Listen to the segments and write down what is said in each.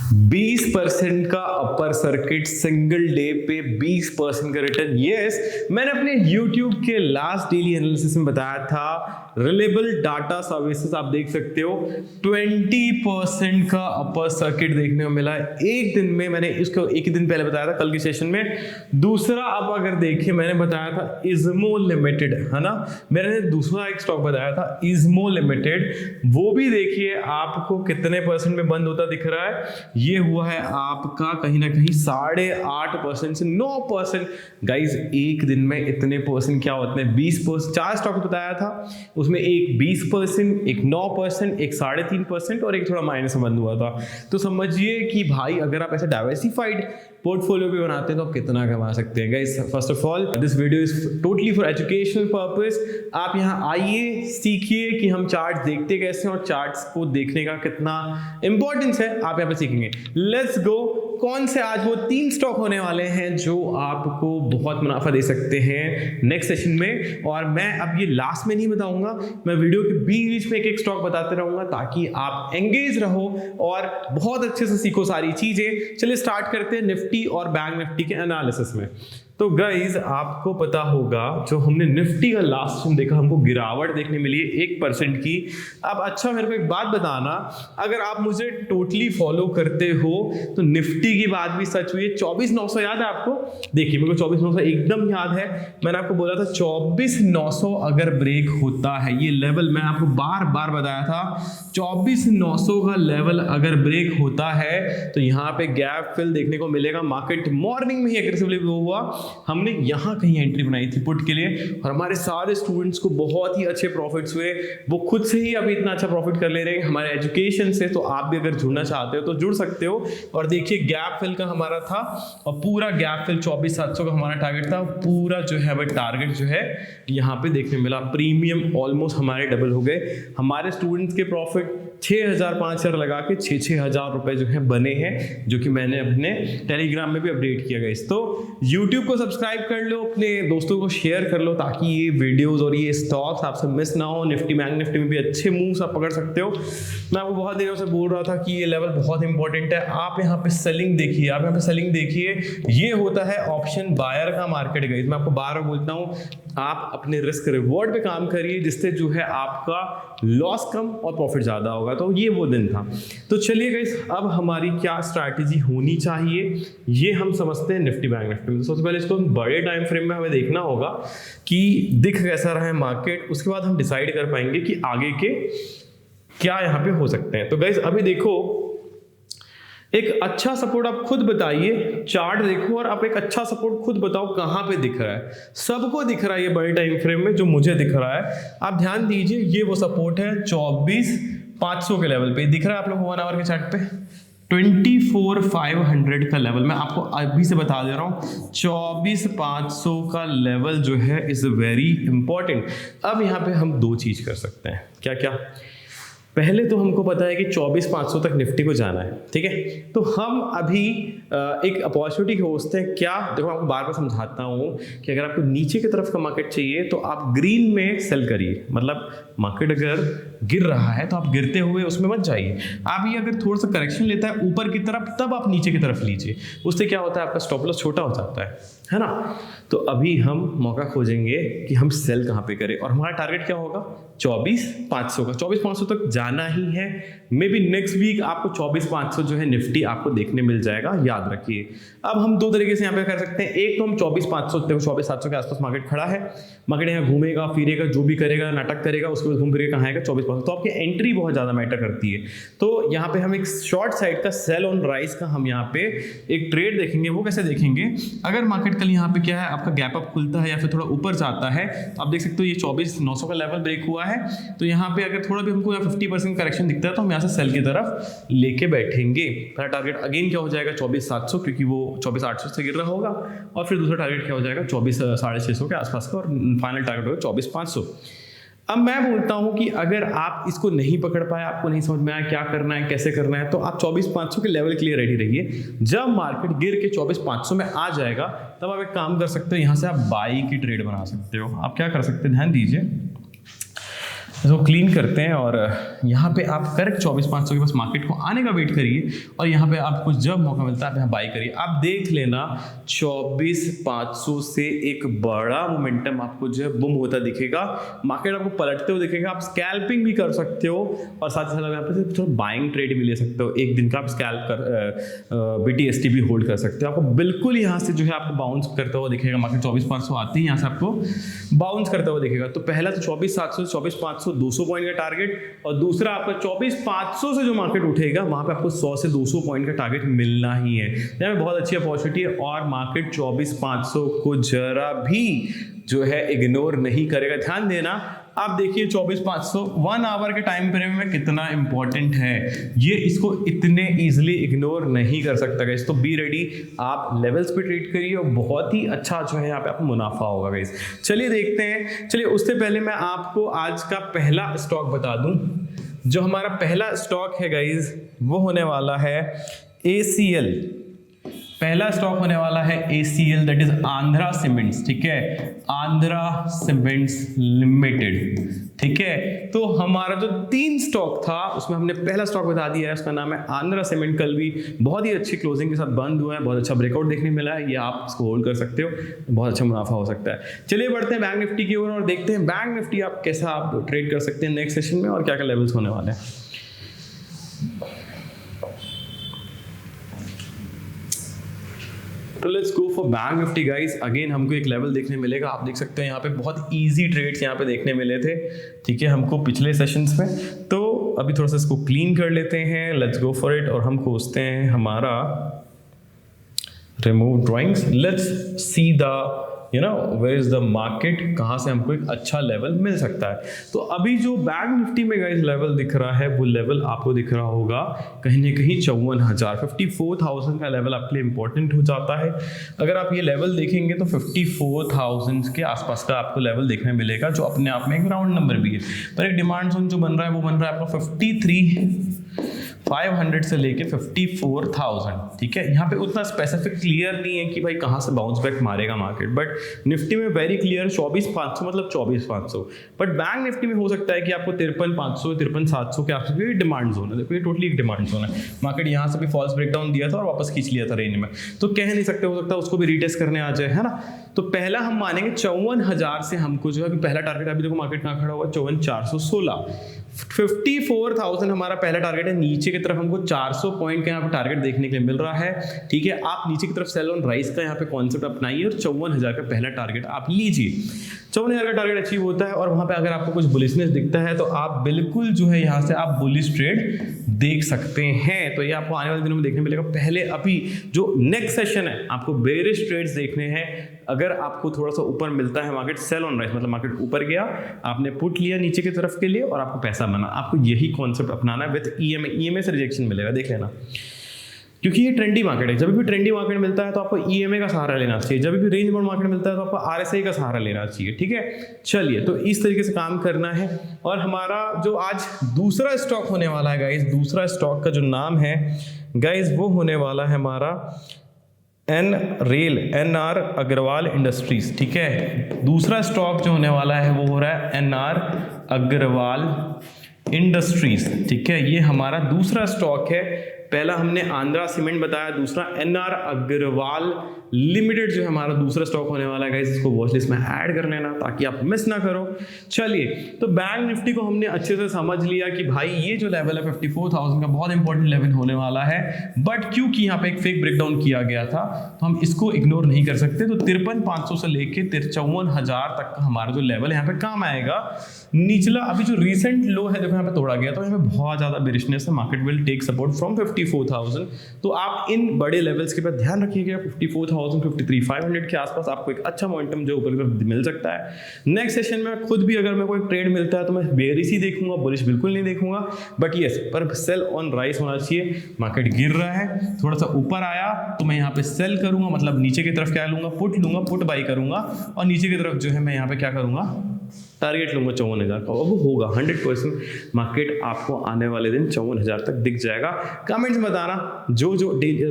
20% का upper circuit single day पे 20% का रिटर्न। यस, मैंने अपने YouTube के लास्ट डेली एनालिसिस में बताया था रिलायबल डाटा सर्विसेज आप देख सकते हो 20% का अपर सर्किट देखने को मिला है एक दिन में। मैंने इसको एक ही दिन पहले बताया था कल के सेशन में। दूसरा आप अगर देखिए मैंने बताया था इज्मो लिमिटेड, है ना, मैंने दूसरा एक स्टॉक बताया था इज्मो लिमिटेड, वो भी देखिए आपको कितने परसेंट में बंद होता दिख रहा है। ये हुआ है आपका कहीं ना कहीं 8.5% से 9%। गाइज एक दिन में इतने परसेंट क्या होते हैं, 20%। 4 स्टॉक बताया था, उसमें एक 20%, एक 9%, एक 3.5% और एक थोड़ा माइनस में बंद हुआ था। तो समझिए कि भाई अगर आप ऐसे डाइवर्सिफाइड पोर्टफोलियो भी बनाते हैं तो आप कितना कमा सकते हैं। Guys first of all this video is totally for educational purpose. आप यहाँ आइए, सीखिए कि हम चार्ट्स देखते कैसे हैं और चार्ट्स को देखने का कितना इंपॉर्टेंस है आप यहाँ पे सीखेंगे। Let's go. कौन से आज वो 3 स्टॉक होने वाले हैं जो आपको बहुत मुनाफा दे सकते हैं नेक्स्ट सेशन में। और मैं अब ये लास्ट में नहीं बताऊंगा, मैं वीडियो के बीच में एक एक स्टॉक बताते रहूंगा ताकि आप एंगेज रहो और बहुत अच्छे से सीखो सारी चीजें। चलिए स्टार्ट करते हैं निफ्टी और बैंक निफ्टी के एनालिसिस में। तो गाइज आपको पता होगा जो हमने निफ्टी का लास्ट में देखा, हमको गिरावट देखने मिली है 1% की। अब अच्छा मेरे को एक बात बताना, अगर आप मुझे टोटली फॉलो करते हो तो निफ्टी की बात भी सच हुई है। 24,900 याद है आपको? देखिए मेरे को 24,900 एकदम याद है। मैंने आपको बोला था 24,900 अगर ब्रेक होता है, ये लेवल मैं आपको बार बार बताया था, 24,900 का लेवल अगर ब्रेक होता है तो यहाँ पे गैप फिल देखने को मिलेगा। मार्केट मॉर्निंग में ही एग्रेसिवली हुआ, हमने यहां कहीं एंट्री बनाई थी पुट के लिए और हमारे सारे स्टूडेंट्स को बहुत ही अच्छे प्रॉफिट्स हुए। वो खुद से ही अभी इतना अच्छा प्रॉफिट कर ले रहे हैं हमारे एजुकेशन से। तो आप भी अगर जुड़ना चाहते हो तो जुड़ सकते हो। और देखिए गैप फिल का हमारा था और पूरा गैप फिल 24,700 का हमारा टारगेट था, पूरा जो है वह टारगेट जो है यहाँ पे देखने मिला। प्रीमियम ऑलमोस्ट हमारे डबल हो गए। हमारे स्टूडेंट्स के प्रॉफिट 6,000-5,000 लगा के 6,000 रुपए जो है बने हैं, जो कि मैंने अपने टेलीग्राम में भी अपडेट किया गया। तो यूट्यूब को सब्सक्राइब कर लो, अपने दोस्तों को शेयर कर लो ताकि ये वीडियोस और ये स्टॉक्स आपसे मिस ना हो। निफ्टी बैंक निफ्टी में भी अच्छे मूव्स आप पकड़ सकते हो। मैं आपको बहुत दिनों से बोल रहा था कि ये लेवल बहुत इंपॉर्टेंट है। आप यहाँ पे सेलिंग देखिए, आप यहाँ पे सेलिंग देखिए, ये होता है ऑप्शन बायर का मार्केट। गई मैं आपको बार बार बोलता हूँ, आप अपने रिस्क रिवॉर्ड पे काम करिए जिससे जो है आपका लॉस कम और प्रॉफिट ज्यादा होगा। तो ये वो दिन था। तो चलिए गाइस अब हमारी क्या स्ट्रैटेजी होनी चाहिए ये हम समझते हैं निफ्टी बैंक निफ्टी में। सबसे पहले इसको बड़े टाइम फ्रेम में हमें देखना होगा कि दिख कैसा रहा है मार्केट, उसके बाद हम डिसाइड कर पाएंगे कि आगे के क्या यहाँ पे हो सकते हैं। तो गाइस अभी देखो एक अच्छा सपोर्ट आप खुद बताइए, चार्ट देखो और आप एक अच्छा सपोर्ट खुद बताओ कहां पे दिख रहा है। सबको दिख रहा है ये बड़े टाइम फ्रेम में, जो मुझे दिख रहा है आप ध्यान दीजिए, ये वो सपोर्ट है 24,500 के लेवल पे दिख रहा है आप लोग 1 आवर के चार्ट पे। 24,500 का लेवल मैं आपको अभी से बता दे रहा हूं, 24,500 का लेवल जो है इज वेरी इंपॉर्टेंट। अब यहाँ पे हम 2 चीज कर सकते हैं। क्या क्या? पहले तो हमको पता है कि 24,500 तक निफ्टी को जाना है, ठीक है। तो हम अभी एक अपॉर्चुनिटी खोजते हैं। क्या? देखो आपको बार बार समझाता हूँ कि अगर आपको नीचे की तरफ का मार्केट चाहिए तो आप ग्रीन में सेल करिए। मतलब मार्केट अगर गिर रहा है तो आप गिरते हुए उसमें मत जाइए। आप ये अगर थोड़ा सा करेक्शन लेता है ऊपर की तरफ तब आप नीचे की तरफ लीजिए। उससे क्या होता है आपका स्टॉप लॉस छोटा हो जाता है ना। तो अभी हम मौका खोजेंगे कि हम सेल कहाँ पे करें और हमारा टारगेट क्या होगा 24,500 का। 24,500 तक जाना ही है। मे बी नेक्स्ट वीक आपको 24,500 जो है निफ्टी आपको देखने मिल जाएगा, याद रखिए। अब हम 2 तरीके से यहाँ पे कर सकते हैं। एक तो हम 24,500 देखो 24,700 के आसपास मार्केट खड़ा है, मार्केट यहाँ घूमेगा फिरेगा, जो भी करेगा नाटक करेगा, उसके बाद घूम फिर कहाँ आएगा 24,500। तो आपकी एंट्री बहुत ज्यादा मैटर करती है। तो यहाँ पे हम एक शॉर्ट साइड का सेल ऑन राइज का हम यहाँ पे एक ट्रेड देखेंगे। वो कैसे देखेंगे? अगर मार्केट कल यहाँ पे क्या है आपका गैप अप खुलता है या फिर थोड़ा ऊपर जाता है तो आप देख सकते हो ये 24,900 का लेवल ब्रेक हुआ है। तो यहाँ पे अगर थोड़ा भी हमको 50% करेक्शन दिखता है तो हम यहाँ से सेल की तरफ लेके बैठेंगे। पहला टारगेट अगेन क्या हो जाएगा 24,700, क्योंकि वो 24,800 से गिर रहा होगा। और फिर दूसरा टारगेट क्या हो जाएगा 24,650 के आसपास का, और फाइनल टारगेट होगा 24,500। अब मैं बोलता हूं कि अगर आप इसको नहीं पकड़ पाए, आपको नहीं समझ में आया क्या करना है कैसे करना है, तो आप 24,500 के लेवल के लिए रेडी रहिए। जब मार्केट गिर के 24,500 में आ जाएगा तब आप एक काम कर सकते हो, यहां से आप बाई की ट्रेड बना सकते हो। आप क्या कर सकते हैं ध्यान दीजिए, इसको क्लीन करते हैं और यहाँ पे आप करेक्ट 24,500 के पास मार्केट को आने का वेट करिए और यहाँ पे आपको जब मौका मिलता है आप यहाँ बाई करिए। आप देख लेना 24,500 से एक बड़ा मोमेंटम आपको जो है बुम होता दिखेगा, मार्केट आपको पलटते हुए दिखेगा। आप स्कैल्पिंग भी कर सकते हो और साथ ही साथ यहाँ पे थोड़ा बाइंग ट्रेड भी ले सकते हो। एक दिन का आप स्कैल्प कर BTST भी होल्ड कर सकते हो। आपको बिल्कुल यहाँ से जो है आपको बाउंस करता हुआ दिखेगा। मार्केट 24,500 आती है, यहाँ से आपको बाउंस करता हुआ दिखेगा। तो पहला तो 24,700 से 24,500 200 पॉइंट का टारगेट, और दूसरा आपका 24,500 से जो मार्केट उठेगा वहां पे आपको 100 से 200 पॉइंट का टारगेट मिलना ही है। यहाँ पे बहुत अच्छी अपॉर्चुनिटी है और मार्केट 24,500 को जरा भी जो है इग्नोर नहीं करेगा। ध्यान देना, आप देखिए 24,500 1 आवर के टाइम फ्रेम में कितना इंपॉर्टेंट है, ये इसको इतने इजीली इग्नोर नहीं कर सकता गाइस। तो बी रेडी, आप लेवल्स पे ट्रेड करिए और बहुत ही अच्छा जो है यहाँ पे आपको मुनाफा होगा गाइस। चलिए देखते हैं। चलिए उससे पहले मैं आपको आज का पहला स्टॉक बता दूं। जो हमारा पहला स्टॉक है गाइस वो होने वाला है ACL। पहला स्टॉक होने वाला है ACL, that is Andhra cements. ठीक है, आंध्रा सीमेंट्स लिमिटेड। ठीक है, तो हमारा जो 3 स्टॉक था उसमें हमने पहला स्टॉक बता दिया है, उसका नाम है आंध्रा सीमेंट। कल भी बहुत ही अच्छी क्लोजिंग के साथ बंद हुआ है, बहुत अच्छा ब्रेकआउट देखने मिला है। ये आप इसको होल्ड कर सकते हो, बहुत अच्छा मुनाफा हो सकता है। चलिए बढ़ते हैं बैंक निफ्टी की ओर और देखते हैं बैंक निफ्टी आप कैसा आप ट्रेड कर सकते हैं नेक्स्ट सेशन में और क्या क्या लेवल्स होने वाले हैं। तो let's go for bank Nifty guys. Again हमको एक लेवल देखने मिलेगा, आप देख सकते हैं यहाँ पे बहुत इजी ट्रेड्स यहाँ पे देखने मिले थे। ठीक है, हमको पिछले सेशंस में। तो अभी थोड़ा सा इसको क्लीन कर लेते हैं, लेट्स गो फॉर इट। और हम खोजते हैं हमारा remove drawings, let's see the where is the market, कहाँ से हमको एक अच्छा लेवल मिल सकता है। तो अभी जो बैंक निफ्टी में गाइस लेवल दिख रहा है वो लेवल आपको दिख रहा होगा कहीं ना कहीं 54,000 54,000 का लेवल आपके लिए इंपॉर्टेंट हो जाता है। अगर आप ये लेवल देखेंगे तो 54,000 के आसपास का आपको लेवल देखने मिलेगा, जो अपने आप में एक राउंड नंबर भी है। पर एक डिमांड जोन जो बन रहा है वो बन रहा है आपका 53,500 से लेके 54,000। ठीक है, यहाँ पे उतना स्पेसिफिक क्लियर नहीं है कि भाई कहाँ से बाउंस बैक मारेगा मार्केट, बट निफ्टी में वेरी क्लियर 24,500 मतलब 24,500। बट बैंक निफ्टी में हो सकता है कि आपको 53,500 53,700 के आसपास भी डिमांड जोन है। देखो ये टोटली एक डिमांड जोन है। मार्केट यहाँ से भी फॉल्स ब्रेकडाउन दिया था और वापस खींच लिया था रेंज में, तो कह नहीं सकते, हो सकता है उसको भी रीटेस्ट करने आ जाए, है ना। तो पहला हम मानेंगे 54,000 से हमको जो है पहला टारगेट, अभी देखो मार्केट कहाँ खड़ा हुआ, 54,416। 54,000 हमारा पहला टारगेट है। नीचे की तरफ हमको 400 पॉइंट का यहाँ पे टारगेट देखने के लिए मिल रहा है। ठीक है, आप नीचे की तरफ सेल ऑन राइज का यहाँ पे कॉन्सेप्ट अपनाइए और 54,000 का पहला टारगेट आप लीजिए। 54,000 का टारगेट अचीव होता है और वहां पे अगर आपको कुछ बुलिशनेस दिखता है तो आप बिल्कुल जो है यहाँ से आप बुलिश ट्रेड देख सकते हैं। तो ये आपको आने वाले दिनों में देखने मिलेगा। पहले अभी जो नेक्स्ट सेशन है आपको बेरिश ट्रेड्स देखने हैं। अगर आपको थोड़ा सा ऊपर मिलता है मार्केट, सेल ऑन राइज मतलब मार्केट ऊपर गया, आपने पुट लिया नीचे की तरफ के लिए और आपको पैसा बना, आपको यही कॉन्सेप्ट अपनाना है। विद EMA से रिजेक्शन मिलेगा, देख लेना, क्योंकि ये ट्रेंडी मार्केट है। जब भी ट्रेंडी मार्केट मिलता है तो आपको EMA का सहारा लेना चाहिए, जब भी रेंज बाउंड मार्केट मिलता है तो आपको RSI का सहारा लेना चाहिए। ठीक है, चलिए तो इस तरीके से काम करना है। और हमारा जो आज दूसरा स्टॉक होने वाला है गाइस, दूसरा स्टॉक का जो नाम है गाइस वो होने वाला है हमारा NR अग्रवाल इंडस्ट्रीज। ठीक है, दूसरा स्टॉक जो होने वाला है वो हो रहा है NR अग्रवाल इंडस्ट्रीज। ठीक है, ये हमारा दूसरा स्टॉक है। पहला हमने आंध्रा सीमेंट बताया, दूसरा NR अग्रवाल लिमिटेड जो है हमारा दूसरा स्टॉक होने वाला है गाइस। इसको वॉच लिस्ट में ऐड कर लेना ताकि आप मिस ना करो। चलिए, तो बैंक निफ्टी को हमने अच्छे से समझ लिया कि भाई ये जो लेवल है 54,000 का बहुत इंपॉर्टेंट लेवल होने वाला है। बट क्योंकि यहाँ पे एक फेक ब्रेकडाउन किया गया था तो हम इसको इग्नोर नहीं कर सकते। तो 53,500 से लेके 54,000 तक का हमारा जो लेवल यहाँ पे काम आएगा। निचला अभी जो रिसेंट लो है देखो यहाँ पे तोड़ा गया, तो यहाँ पे बहुत ज्यादा बेरिशनेस है। Market will take support from 54,000। तो आप इन बड़े लेवल्स के बाद ध्यान रखिएगा। 54,000 53,500 के आसपास आपको एक अच्छा मोमेंटम जो ऊपर की तरफ मिल सकता है। नेक्स्ट सेशन में खुद भी अगर मेरे को एक ट्रेड मिलता है तो मैं बेरिश ही देखूंगा, बुलिश बिल्कुल नहीं देखूंगा। बट यस, पर सेल ऑन राइज होना चाहिए। मार्केट गिर रहा है, थोड़ा सा ऊपर आया तो मैं यहाँ पे सेल करूंगा, मतलब नीचे की तरफ क्या लूंगा, पुट लूंगा, पुट बाई करूंगा। और नीचे की तरफ जो है मैं यहाँ पे क्या करूंगा, टारगेट लूंगा 54,000 का। अब होगा 100% मार्केट आपको आने वाले दिन 54,000 तक दिख जाएगा। कमेंट्स में बताना जो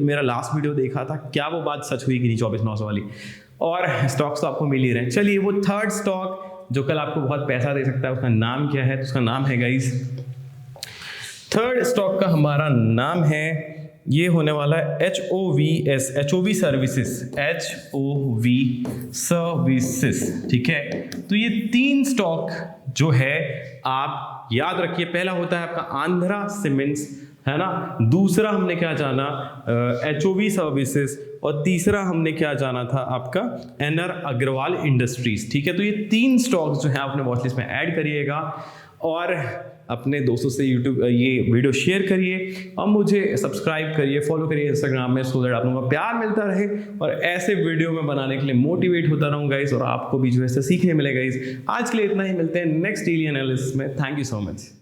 मेरा लास्ट वीडियो देखा था क्या वो बात सच हुई कि नहीं 24,900 वाली। और स्टॉक्स तो आपको मिल ही रहे हैं। चलिए, वो थर्ड स्टॉक जो कल आपको बहुत पैसा दे सकता है, उसका नाम क्या है? तो उसका नाम है गाइस, थर्ड स्टॉक का हमारा नाम है, ये होने वाला है HOV सर्विसेज, ठीक है। तो ये 3 स्टॉक जो है आप याद रखिए, पहला होता है आपका आंध्रा सीमेंट्स, है ना, दूसरा हमने क्या जाना HOV सर्विसेज, और तीसरा हमने क्या जाना था आपका एनआर अग्रवाल इंडस्ट्रीज, ठीक है। तो ये 3 स्टॉक्स जो है आपने वॉचलिस्ट में ऐड करिएगा और अपने दोस्तों से यूट्यूब ये वीडियो शेयर करिए और मुझे सब्सक्राइब करिए, फॉलो करिए इंस्टाग्राम में, सो दैट आप लोगों का प्यार मिलता रहे और ऐसे वीडियो में बनाने के लिए मोटिवेट होता रहूँ गाइस, और आपको भी जो है सीखने मिलेगा गाइस। आज के लिए इतना ही, मिलते हैं नेक्स्ट डेली एनालिसिस में। Thank you so much.